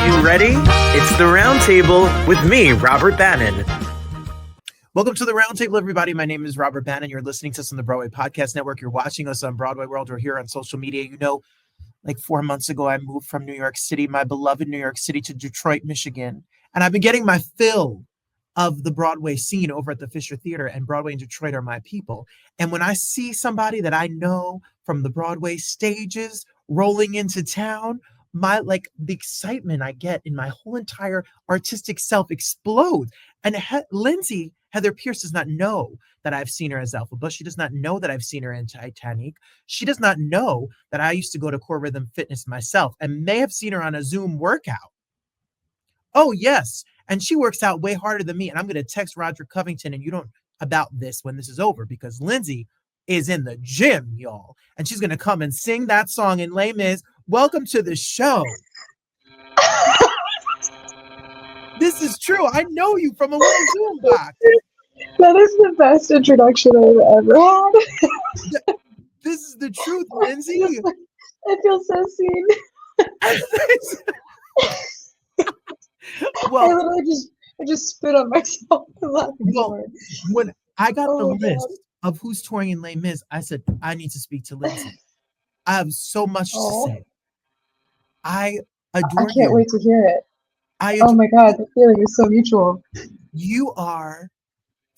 You ready? It's the Roundtable with me, Robert Bannon. Welcome to the Roundtable, everybody. My name is Robert Bannon. You're listening to us on the Broadway Podcast Network. You're watching us on Broadway World or here on social media. You know, like 4 months ago, I moved from New York City, my beloved New York City, to Detroit, Michigan. And I've been getting my fill of the Broadway scene over at the Fisher Theater, and Broadway and Detroit are my people. And when I see somebody that I know from the Broadway stages rolling into town, the excitement I get in my whole entire artistic self explodes. And Lindsay, Heather Pearce, does not know that I've seen her as Elphaba. She does not know that I've seen her in Titanique. She does not know that I used to go to Core Rhythm Fitness myself and may have seen her on a Zoom workout. Oh, yes. And she works out way harder than me. And I'm going to text Roger Covington about this when this is over, because Lindsay is in the gym, y'all. And she's going to come and sing that song in Les Mis. Welcome to the show. This is true. I know you from a little Zoom box. That is the best introduction I've ever had. This is the truth, Lindsay. I feel so seen. Well, I just spit on myself. When I got the list of who's touring in Les Mis, I said, I need to speak to Lindsay. I have so much to say. I adore you. I can't wait to hear it. Oh my God, the feeling is so mutual. You are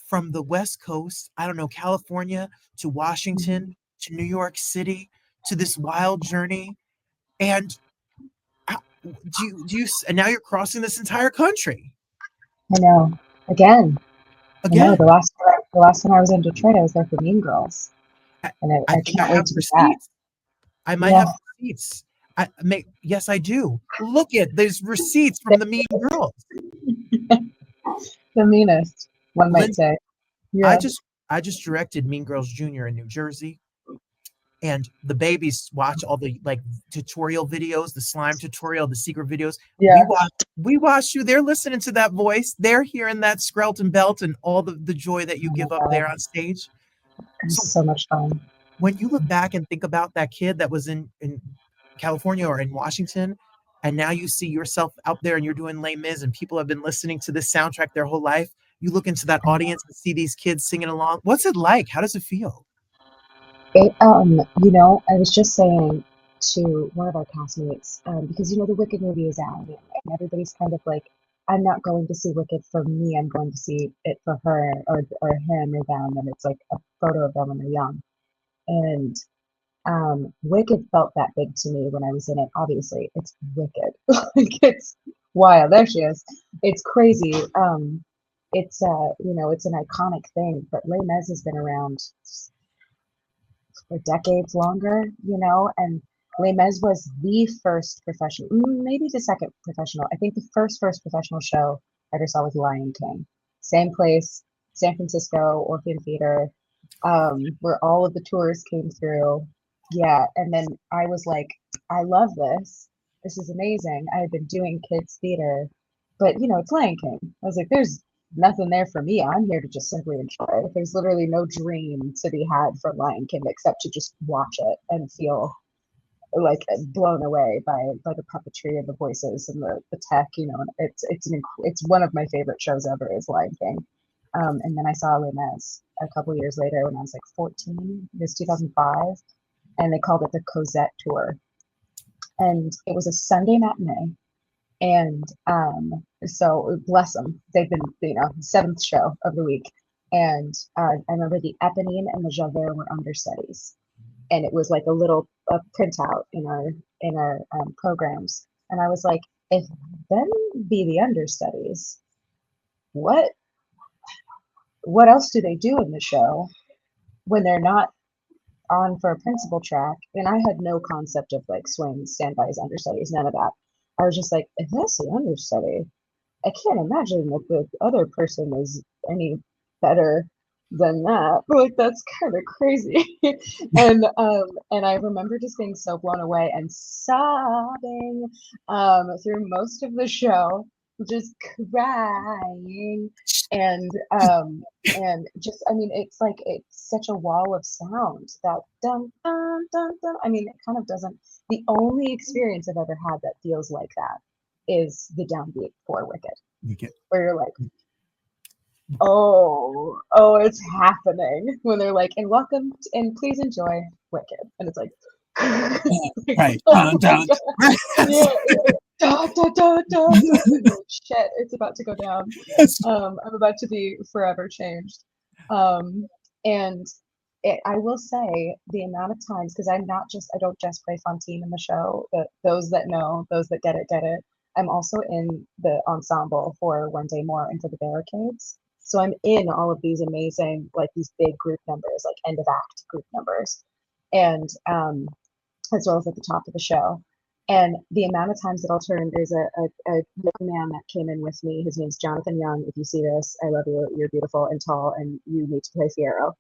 from the West Coast, I don't know, California to Washington to New York City to this wild journey. And and now you're crossing this entire country. I know. Again. I know, the last time I was in Detroit, I was there for Mean Girls. And I can't wait to be back. I might have receipts. Yes, I do. Look there's receipts from the Mean Girls. The meanest, one might say. Yeah. I just directed Mean Girls Jr. in New Jersey. And the babies watch all the tutorial videos, the slime tutorial, the secret videos. Yeah. We watch you. They're listening to that voice. They're hearing that skrelt and belt and all the joy that you give up there on stage. It's so much fun. When you look back and think about that kid that was in California or in Washington, and now you see yourself out there and you're doing Les Mis and people have been listening to this soundtrack their whole life, you look into that audience and see these kids singing along. What's it like? How does it feel? I was just saying to one of our castmates, because the Wicked movie is out, and everybody's kind of like, I'm not going to see Wicked for me, I'm going to see it for her or him or them, and it's like a photo of them when they're young. And Wicked felt that big to me when I was in it. Obviously, it's Wicked. It's wild. There she is. It's crazy. It's an iconic thing, but Les Mis has been around for decades longer, and Les Mis was the first professional, maybe the second professional. I think the first professional show I ever saw was Lion King. Same place, San Francisco, Orpheum Theater, where all of the tours came through. Yeah, and then I was like, I love this. This is amazing. I had been doing kids theater, but it's Lion King. I was like, there's nothing there for me. I'm here to just simply enjoy it. There's literally no dream to be had from Lion King except to just watch it and feel like blown away by the puppetry and the voices and the tech. And it's one of my favorite shows ever is Lion King. And then I saw Les Mis a couple years later when I was like 14. It was 2005, and they called it the Cosette Tour, and it was a Sunday matinee. And so bless them, they've been seventh show of the week, and I remember the Eponine and the Javert were understudies, and it was like a printout in our programs, and I was like, if them be the understudies, what else do they do in the show when they're not on for a principal track? And I had no concept of like swings, standbys, understudies, none of that. I was just like, if that's the understudy, I can't imagine that the other person is any better than that. Like, that's kind of crazy. and I remember just being so blown away and sobbing through most of the show, just crying. And just, it's like, it's such a wall of sound that dun dun dun dun. It kind of doesn't. The only experience I've ever had that feels like that is the downbeat for Wicked, Wicked. where you're like, oh, it's happening. When they're like, and welcome and please enjoy Wicked, and it's like, like, Right. oh my Dun. God. Yeah, da, da, da, da, da. Shit, it's about to go down. I'm about to be forever changed. And I will say the amount of times, because I don't just play Fantine in the show, but those that know, those that get it. I'm also in the ensemble for One Day More and for the Barricades. So I'm in all of these amazing, like these big group numbers, like end of act group numbers. And as well as at the top of the show. And the amount of times that I'll turn, there's a young man that came in with me. His name's Jonathan Young. If you see this, I love you. You're beautiful and tall, and you need to play Fiyero.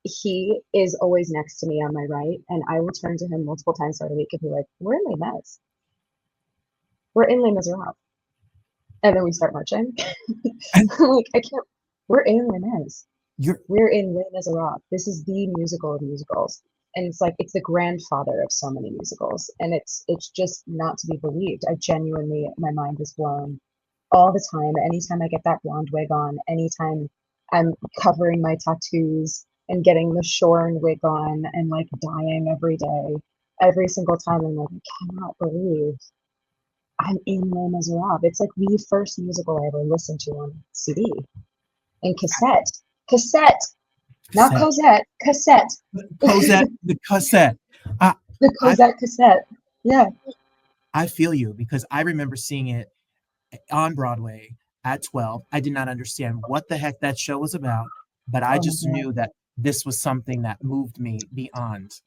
He is always next to me on my right, and I will turn to him multiple times throughout the week and be like, "We're in Les Mis. We're in Les Misérables," and then we start marching. I'm like, I can't. We're in Les Mis. We're in Les Misérables. This is the musical of musicals. And it's like, it's the grandfather of so many musicals. And it's just not to be believed. I genuinely, my mind is blown all the time. Anytime I get that blonde wig on, anytime I'm covering my tattoos and getting the shorn wig on and like dying every day, every single time I'm like, I cannot believe I'm in Les Misérables. It's like the first musical I ever listened to on CD and cassette. Not Cosette, cassette. Cosette, the cassette. The Cosette cassette. Yeah. I feel you, because I remember seeing it on Broadway at 12. I did not understand what the heck that show was about, but I just knew that this was something that moved me beyond.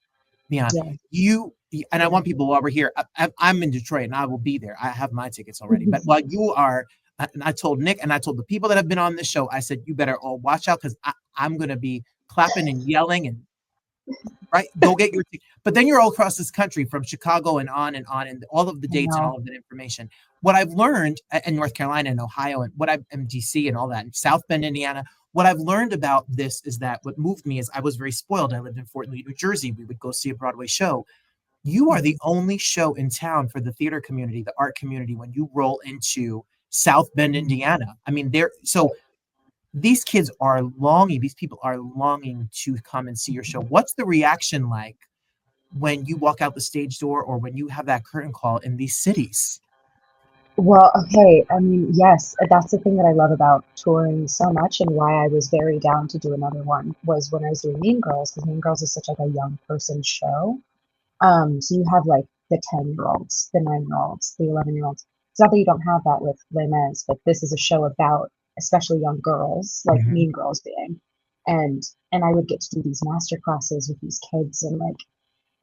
Yeah. You, and I want people, while we're here, I'm in Detroit and I will be there. I have my tickets already. But while you are, and I told Nick and I told the people that have been on this show, I said, you better all watch out, because I'm going to be clapping and yelling and right. Go get your ticket. But then you're all across this country from Chicago and all of the dates and all of that information. What I've learned in North Carolina and Ohio and in DC and all that, in South Bend, Indiana, what I've learned about this is that what moved me is I was very spoiled. I lived in Fort Lee, New Jersey. We would go see a Broadway show. You are the only show in town for the theater community, the art community, when you roll into South Bend, Indiana. I mean, these kids are longing, these people are longing to come and see your show. What's the reaction like when you walk out the stage door or when you have that curtain call in these cities? Well, okay. I mean, yes, that's the thing that I love about touring so much, and why I was very down to do another one was when I was doing Mean Girls, because Mean Girls is such like a young person show. So you have like the 10-year-olds, the 9-year-olds, the 11-year-olds. It's not that you don't have that with Les Mis, but this is a show about especially young girls, like Mean Girls being. And I would get to do these master classes with these kids, and like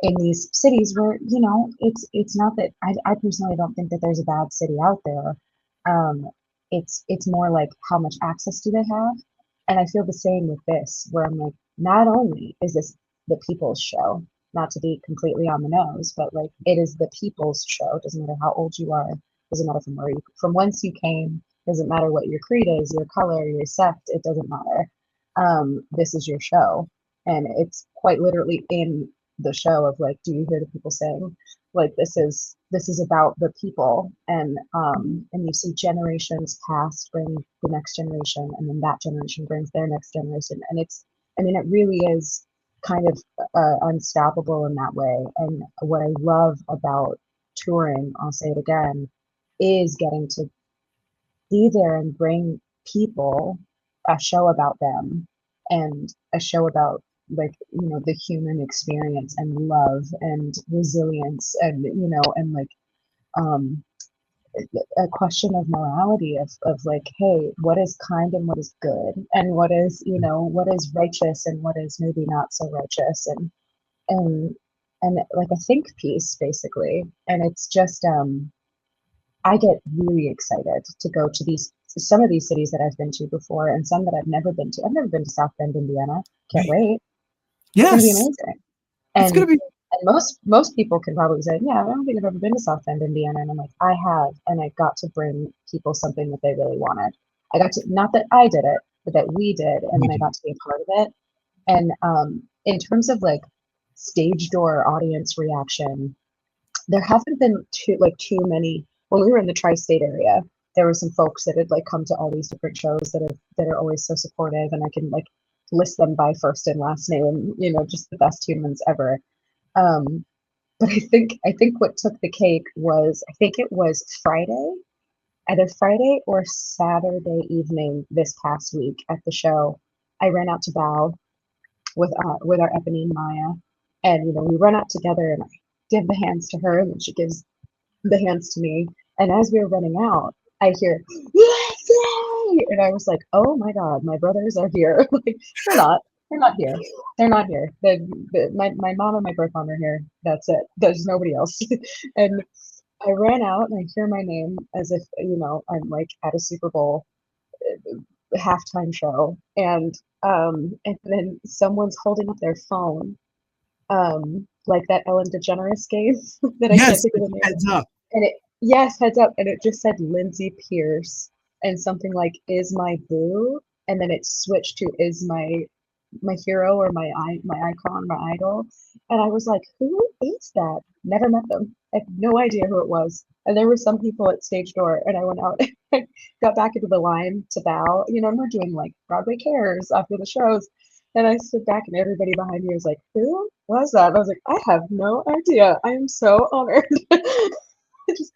in these cities where, you know, it's not that I personally don't think that there's a bad city out there. It's more like, how much access do they have? And I feel the same with this, where I'm like, not only is this the people's show, not to be completely on the nose, but like, it is the people's show. It doesn't matter how old you are, doesn't matter from whence you came, doesn't matter what your creed is, your color, your sect, it doesn't matter. This is your show. And it's quite literally in the show of like, do you hear the people sing? Like, this is about the people. And you see generations past bring the next generation, and then that generation brings their next generation. And it really is kind of unstoppable in that way. And what I love about touring, I'll say it again, is getting to be there and bring people a show about them, and a show about, like, you know, the human experience and love and resilience, and, you know, and like a question of morality, of like, hey, what is kind and what is good, and what is, you know, what is righteous and what is maybe not so righteous, and like a think piece basically. And it's just I get really excited to go to some of these cities that I've been to before, and some that I've never been to. I've never been to South Bend, Indiana. Can't wait. It's gonna be amazing. It's gonna be. And most people can probably say, yeah, I don't think I've ever been to South Bend, Indiana. And I'm like, I have, and I got to bring people something that they really wanted. I got to, not that I did it, but that we did, and then I got to be a part of it. And in terms of like stage door audience reaction, there haven't been too many when we were in the tri-state area, there were some folks that had like come to all these different shows that are always so supportive, and I can like list them by first and last name, and just the best humans ever. Um, but I think what took the cake was, I think it was Friday, either Friday or Saturday evening this past week at the show. I ran out to bow with our Eponine Maya, and we run out together, and I give the hands to her, and then she gives the hands to me. And as we were running out, I hear Lindsay, and I was like, "Oh my God, my brothers are here!" Like, they're not. They're not here. They're not here. My mom and my birth mom are here. That's it. There's nobody else. And I ran out and I hear my name as if I'm like at a Super Bowl halftime show, and then someone's holding up their phone, like that Ellen DeGeneres game that I can't Yes, think of the name. heads up. And yes, heads up, and it just said Lindsay Pearce and something like "is my boo," and then it switched to "is my hero," or my icon, my idol. And I was like, who is that? Never met them. I had no idea who it was. And there were some people at stage door, and I went out and got back into the line to bow. And we're doing like Broadway Cares after the shows. And I stood back, and everybody behind me was like, who was that? And I was like, I have no idea. I am so honored. Just,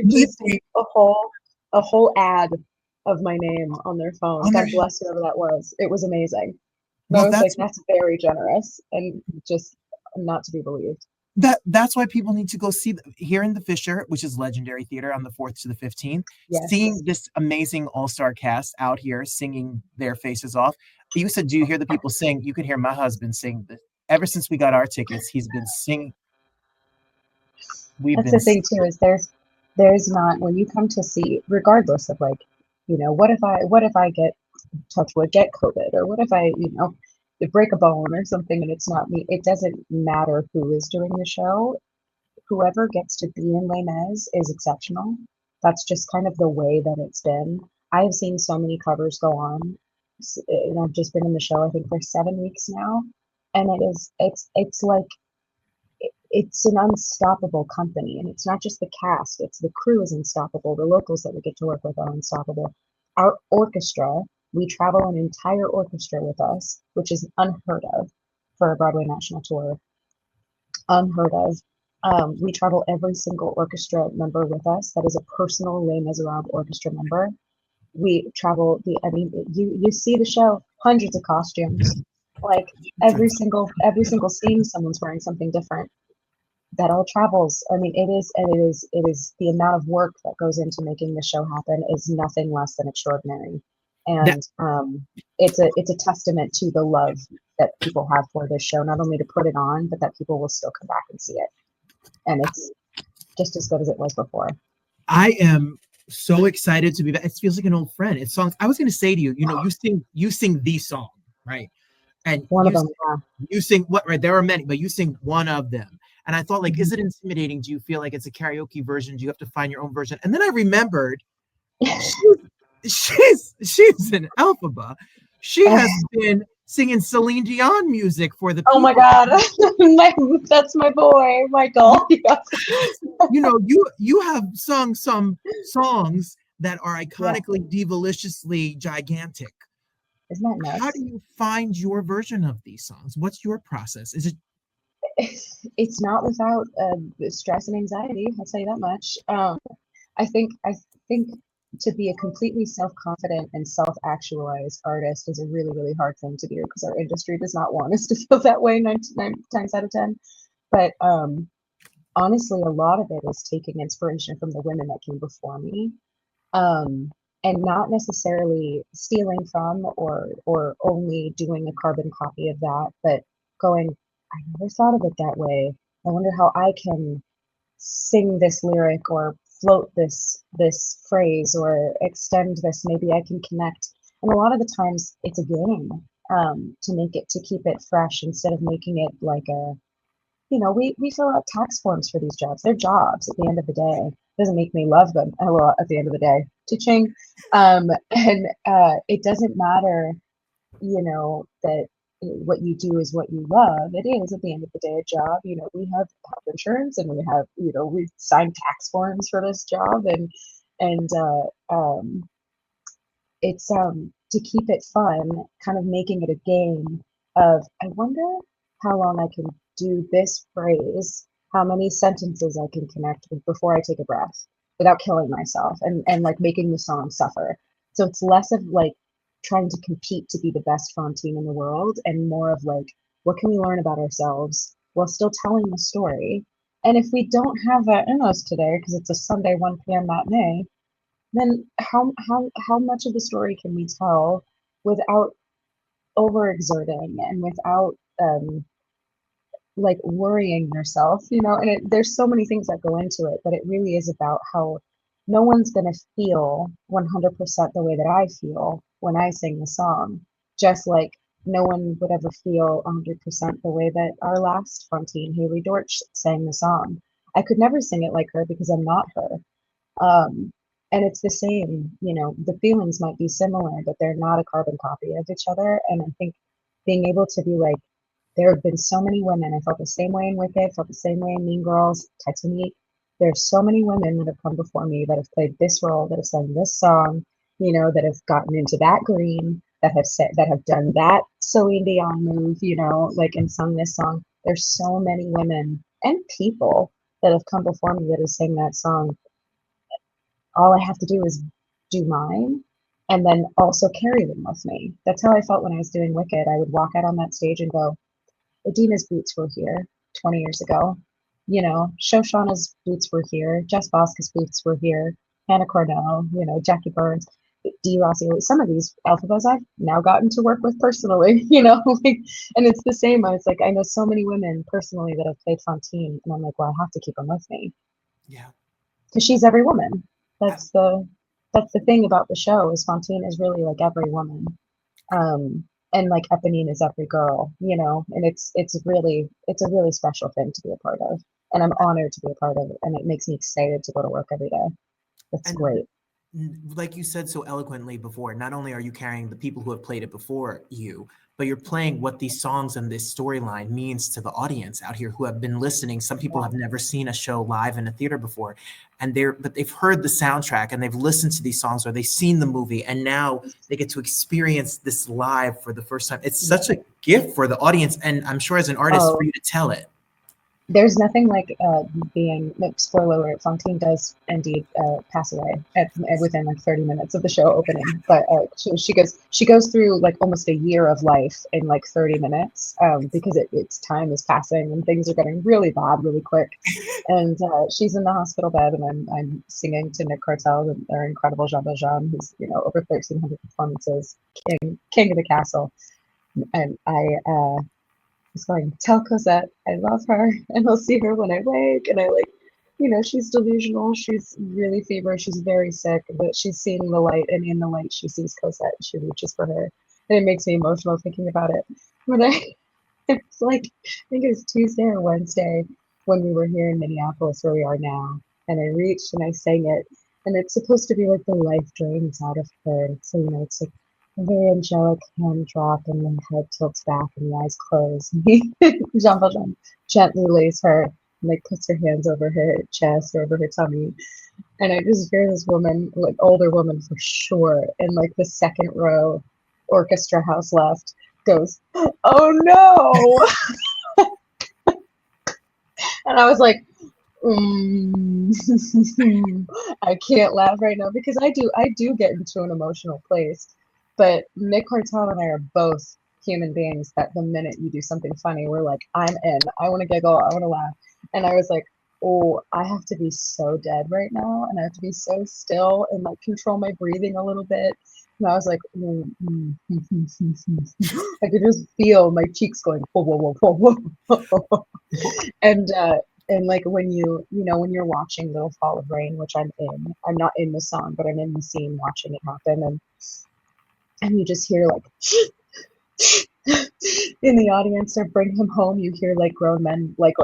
just a whole ad of my name on their phone. God bless whoever that was. It was amazing. I was like, that's very generous and just not to be believed. That's why people need to go see here in the Fisher, which is Legendary Theater, on the 4th to the 15th. Yes. Seeing this amazing all-star cast out here singing their faces off. You said, do you hear the people sing? You can hear my husband sing. Ever since we got our tickets, he's been singing. That's the thing too, is there's not, when you come to see, regardless of like, what if I get, touch wood, get COVID, or what if I break a bone or something and it's not me. It doesn't matter who is doing the show. Whoever gets to be in Les Mis is exceptional. That's just kind of the way that it's been. I've seen so many covers go on, and I've just been in the show I think for 7 weeks now, and it's like it's an unstoppable company. And it's not just the cast, it's the crew is unstoppable. The locals that we get to work with are unstoppable. Our orchestra, we travel an entire orchestra with us, which is unheard of for a Broadway national tour. Unheard of. We travel every single orchestra member with us. That is a personal Les Misérables orchestra member. We travel you see the show, hundreds of costumes. Like every single scene, someone's wearing something different. That all travels. I mean, it is the amount of work that goes into making the show happen is nothing less than extraordinary. And it's a testament to the love that people have for this show, not only to put it on, but that people will still come back and see it. And it's just as good as it was before. I am so excited to be back. It feels like an old friend. It's songs. I was going to say to you, you sing the song, right? And one of them, you sing what, right? There are many, but you sing one of them. And I thought, like, is it intimidating? Do you feel like it's a karaoke version? Do you have to find your own version? And then I remembered she's an Elphaba. She has been singing Celine Dion music for the people. Oh my God. That's my boy, Michael. You have sung some songs that are iconically, divaliciously gigantic. Isn't that nuts? How do you find your version of these songs? What's your process? Is it? It's not without stress and anxiety. I'll tell you that much. I think to be a completely self-confident and self-actualized artist is a really, really hard thing to do, because our industry does not want us to feel that way 9 times out of 10. But honestly, a lot of it is taking inspiration from the women that came before me, and not necessarily stealing from or only doing a carbon copy of that, but going, I never thought of it that way. I wonder how I can sing this lyric or float this phrase or extend this. Maybe I can connect. And a lot of the times it's a game, to keep it fresh, instead of making it like a, we fill out tax forms for these jobs. They're jobs at the end of the day. It doesn't make me love them at the end of the day. Teaching. And it doesn't matter, that what you do is what you love. It is at the end of the day a job. You know, we have health insurance, and we have, you know, we sign tax forms for this job, and it's to keep it fun, kind of making it a game of, I wonder how long I can do this phrase, how many sentences I can connect with before I take a breath without killing myself, and like making the song suffer. So it's less of like trying to compete to be the best Fontaine in the world, and more of like, what can we learn about ourselves while still telling the story? And if we don't have that in us today, because it's a Sunday 1 p.m. matinee, then how much of the story can we tell without overexerting and without like worrying yourself, you know? And there's so many things that go into it, but it really is about how no one's going to feel 100% the way that I feel when I sing the song, just like no one would ever feel 100% the way that our last Fontaine, Haley Dortch, sang the song. I could never sing it like her because I'm not her. And it's the same, you know, the feelings might be similar, but they're not a carbon copy of each other. And I think being able to be like, there have been so many women, I felt the same way in Wicked, felt the same way in Mean Girls, Titanique. There's so many women that have come before me that have played this role, that have sung this song, you know, that have gotten into that green, that have said, that have done that Celine Dion move, you know, like, and sung this song. There's so many women and people that have come before me that have sang that song. All I have to do is do mine, and then also carry them with me. That's how I felt when I was doing Wicked. I would walk out on that stage and go, Idina's boots were here 20 years ago. You know, Shoshana's boots were here. Jess Bosca's boots were here. Hannah Cornell, you know, Jackie Burns, Dee Rossi. Some of these Elphabas I've now gotten to work with personally, you know, like, and it's the same. It's like, I know so many women personally that have played Fontaine, and I'm like, well, I have to keep them with me. Yeah. Because she's every woman. That's the thing about the show, is Fontaine is really like every woman. And like Eponine is every girl, you know, and it's a really special thing to be a part of. And I'm honored to be a part of it. And it makes me excited to go to work every day. That's great. Like you said so eloquently before, not only are you carrying the people who have played it before you, but you're playing what these songs and this storyline means to the audience out here who have been listening. Some people have never seen a show live in a theater before, but they've heard the soundtrack and they've listened to these songs, or they've seen the movie, and now they get to experience this live for the first time. It's such a gift for the audience, and I'm sure as an artist for you to tell it. There's nothing like being, like, spoiler alert, Fontaine does indeed pass away within like 30 minutes of the show opening. But she goes through like almost a year of life in like 30 minutes, because it's time is passing and things are getting really bad really quick. And she's in the hospital bed, and I'm singing to Nick Cartel and their incredible Jean Valjean, who's, you know, over 1,300 performances, king of the castle. And I was going, tell Cosette I love her, and I'll see her when I wake. And I, like, you know, she's delusional, she's really feverish, she's very sick, but she's seeing the light, and in the light she sees Cosette, and she reaches for her. And it makes me emotional thinking about it. But it's like, I think it was Tuesday or Wednesday when we were here in Minneapolis, where we are now, and I reached and I sang it, and it's supposed to be like the life drains out of her. So, you know, it's like a very angelic hand drop, and the head tilts back and the eyes close. Jean Valjean gently lays her, and like puts her hands over her chest or over her tummy. And I just hear this woman, like older woman for sure, in like the second row orchestra house left, goes, "Oh no!" And I was like, I can't laugh right now, because I do get into an emotional place. But Nick Cartel and I are both human beings that the minute you do something funny, we're like, I'm in. I want to giggle. I want to laugh. And I was like, oh, I have to be so dead right now, and I have to be so still and like control my breathing a little bit. And I was like, I could just feel my cheeks going, whoa, whoa, whoa, whoa, whoa. And like when when you're watching Little Fall of Rain, which I'm not in the song, but I'm in the scene watching it happen, and you just hear like in the audience, or Bring Him Home, you hear like grown men like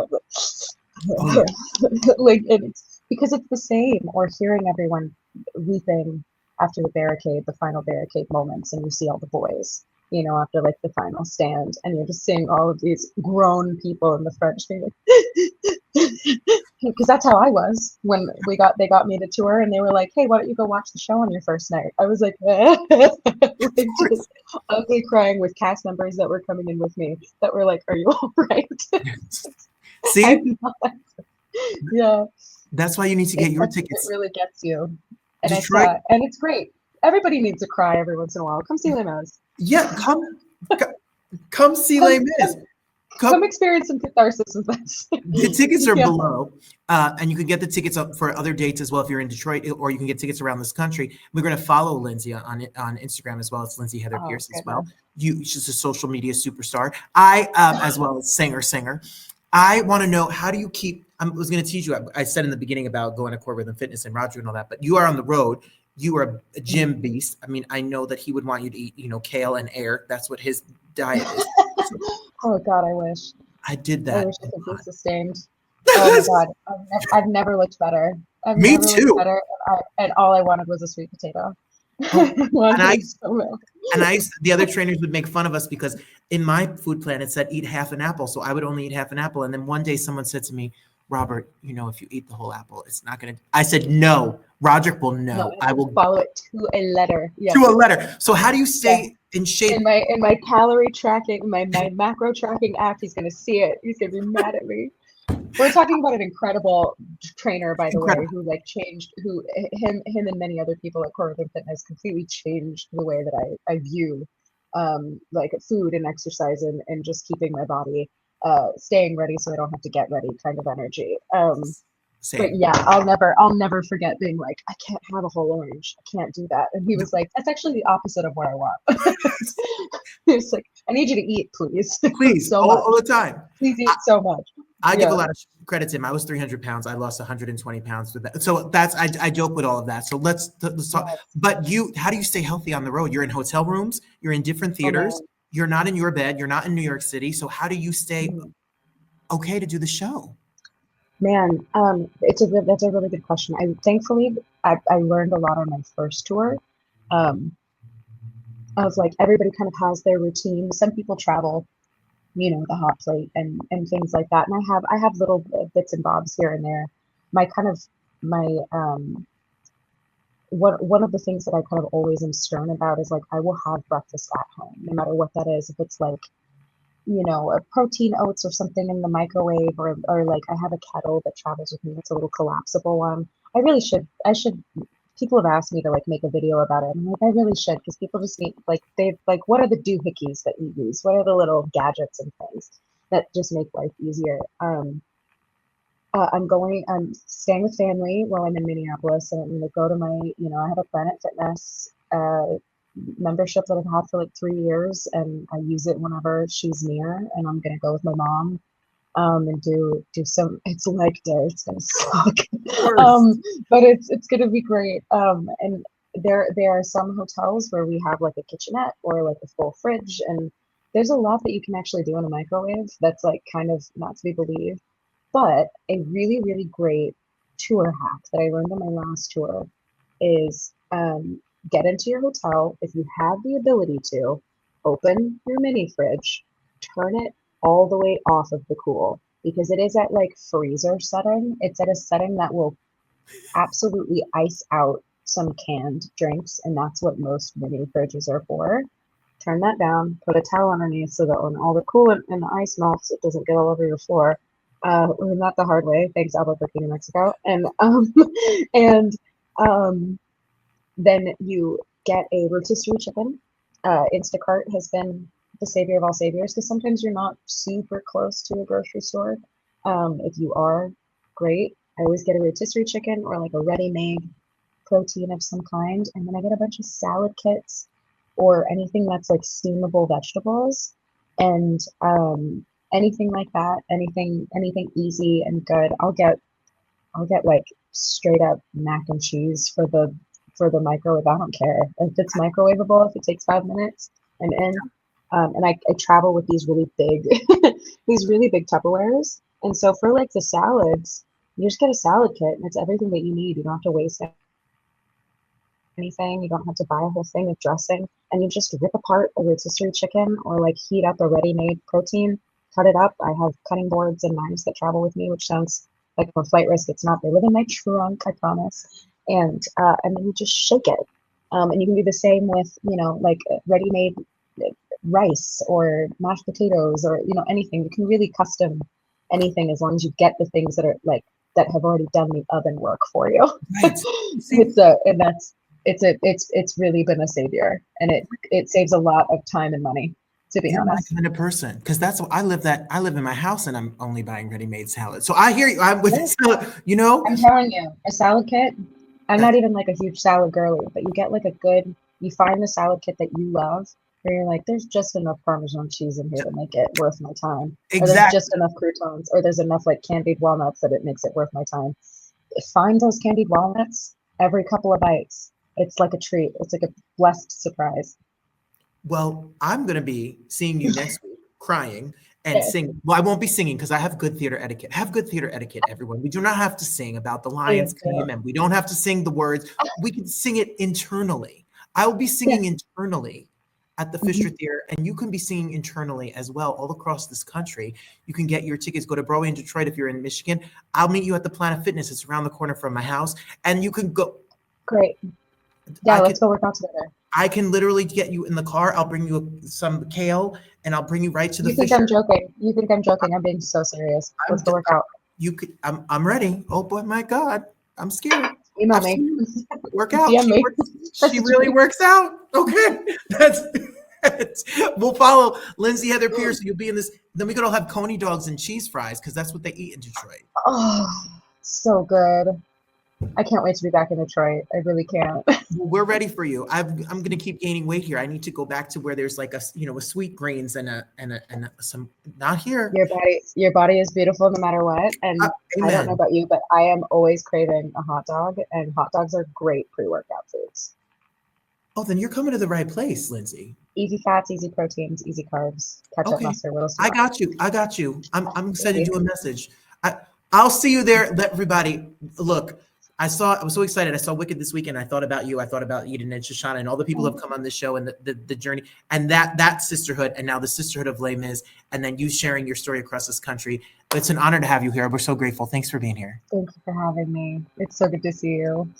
like, and it's because it's the same. Or hearing everyone weeping after the final barricade moments, and you see all the boys, after like the final stand, and you're just seeing all of these grown people in the front being like, because that's how I was when they got me to tour, and they were like, "Hey, why don't you go watch the show on your first night?" I was like, like just ugly crying with cast members that were coming in with me that were like, "Are you all right?" See, I'm not. Yeah, that's why you need to get your tickets. it really gets you, and Detroit. it's great. Everybody needs to cry every once in a while. Come see Les Mis. Yeah, come see Les Mis. Come experience some catharsis with us. The tickets are Yeah. below, and you can get the tickets up for other dates as well if you're in Detroit, or you can get tickets around this country. We're going to follow Lindsay on Instagram as well. It's Lindsay Heather Pearce as well. She's a social media superstar. I as well as singer. I want to know, how do you keep? I was going to teach you. I said in the beginning about going to Core Rhythm Fitness and Roger and all that, but you are on the road. You are a gym beast. I mean, I know that he would want you to eat, kale and air. That's what his diet is. Oh God, I wish. I did that. I wish I could be sustained. Oh my God, I've never looked better. Me too. Looked better, and all I wanted was a sweet potato. The other trainers would make fun of us because in my food plan it said eat half an apple, so I would only eat half an apple. And then one day someone said to me, "Robert, if you eat the whole apple, it's not gonna." I said, "No, Roderick will know. No, I will follow it to a letter." Yeah. To a letter. So how do you stay in shape? In my calorie tracking, my macro tracking app, he's gonna see it. He's gonna be mad at me. We're talking about an incredible trainer, by the way, who changed, him and many other people at Core Rhythm Fitness completely changed the way that I view like food and exercise and just keeping my body staying ready so I don't have to get ready kind of energy. But yeah, I'll never forget being like, I can't have a whole orange. I can't do that. And he was like, that's actually the opposite of what I want. He was like, I need you to eat, please. Please, so all the time. Please eat so much. I give a lot of credit to him. I was 300 pounds. I lost 120 pounds with that. So I joke with all of that. So let's talk. Yes. But how do you stay healthy on the road? You're in hotel rooms. You're in different theaters. You're not in your bed. You're not in New York City. So how do you stay okay to do the show? Man, that's a really good question. Thankfully I learned a lot on my first tour. Of like, everybody kind of has their routine. Some people travel, the hot plate and things like that. And I have little bits and bobs here and there. One of the things that I kind of always am stern about is like, I will have breakfast at home, no matter what that is. If it's like, a protein oats or something in the microwave, or like I have a kettle that travels with me. It's a little collapsible one. I should. People have asked me to like make a video about it. I'm like, I really should, because people just need what are the doohickeys that you use? What are the little gadgets and things that just make life easier? I'm staying with family while I'm in Minneapolis, and I'm going to go to my, I have a Planet Fitness membership that I've had for like 3 years, and I use it whenever she's near, and I'm going to go with my mom and do some. It's leg day. It's gonna suck, but it's gonna be great. And there are some hotels where we have like a kitchenette or like a full fridge, and there's a lot that you can actually do in a microwave that's like kind of not to be believed. But a really, really great tour hack that I learned on my last tour is get into your hotel. If you have the ability to, open your mini fridge, turn it all the way off of the cool, because it is at like freezer setting. It's at a setting that will absolutely ice out some canned drinks, and that's what most mini fridges are for. Turn that down, put a towel underneath so that when all the coolant and the ice melts, it doesn't get all over your floor. Learned that the hard way. Thanks, Albuquerque, New Mexico. And then you get a rotisserie chicken. Instacart has been the savior of all saviors, because sometimes you're not super close to a grocery store. If you are, great. I always get a rotisserie chicken or like a ready-made protein of some kind, and then I get a bunch of salad kits or anything that's like steamable vegetables, and anything like that, anything easy and good. I'll get like straight up mac and cheese for the microwave. I don't care if it's microwavable. If it takes 5 minutes, I'm in. And I travel with these really big Tupperwares, and so for like the salads, you just get a salad kit, and it's everything that you need. You don't have to waste it. anything. You don't have to buy a whole thing of dressing, and you just rip apart a rotisserie chicken or like heat up a ready-made protein, cut it up. I have cutting boards and knives that travel with me, which sounds like a flight risk. It's not. They live in my trunk, I promise. And then you just shake it. And you can do the same with, like ready-made rice or mashed potatoes or, anything. You can really custom anything as long as you get the things that are like that have already done the oven work for you. Right. It's really been a savior, and it saves a lot of time and money, to be You're honest. my kind of person, because that's what I live in my house, and I'm only buying ready-made salad. So I hear you. I'm with I'm telling you, a salad kit. I'm not even like a huge salad girly, but you get like you find the salad kit that you love, where you're like, there's just enough Parmesan cheese in here to make it worth my time. Or there's exactly. just enough croutons, or there's enough like candied walnuts that it makes it worth my time. Find those candied walnuts every couple of bites. It's like a treat. It's like a blessed surprise. Well, I'm going to be seeing you next week crying and Okay. singing. Well, I won't be singing because I have good theater etiquette. Have good theater etiquette, everyone. We do not have to sing about the lions Please do. came, and we don't have to sing the words. We can sing it internally. I will be singing internally at the Fisher Theater, and you can be singing internally as well all across this country. You can get your tickets. Go to Broadway in Detroit if you're in Michigan. I'll meet you at the Planet Fitness. It's around the corner from my house, and you can go. Great. Yeah, let's go work out together. I can literally get you in the car. I'll bring you some kale, and I'll bring you right to the You think Fisher. I'm joking? You think I'm joking? I'm being so serious. Let's go work out. I'm ready. Oh boy, my God, I'm scared. Email me. Work out. DM me. She really works out. Okay, that's. We'll follow Lindsay Heather Pearce. You'll be in this. Then we could all have coney dogs and cheese fries because that's what they eat in Detroit. Oh, so good. I can't wait to be back in Detroit. I really can't. We're ready for you. I'm going to keep gaining weight here. I need to go back to where there's like a sweet greens and some. Not here. Your body is beautiful no matter what. And I don't know about you, but I am always craving a hot dog, and hot dogs are great pre-workout foods. Oh, then you're coming to the right place, Lindsay. Easy fats, easy proteins, easy carbs, ketchup, mustard, little I got you. I'm sending you a message. I'll see you there, everybody. Look, I was so excited. I saw Wicked this weekend. I thought about you. I thought about Eden and Shoshana and all the people who have come on this show and the journey and that sisterhood, and now the sisterhood of Les Mis, and then you sharing your story across this country. It's an honor to have you here. We're so grateful. Thanks for being here. Thank you for having me. It's so good to see you.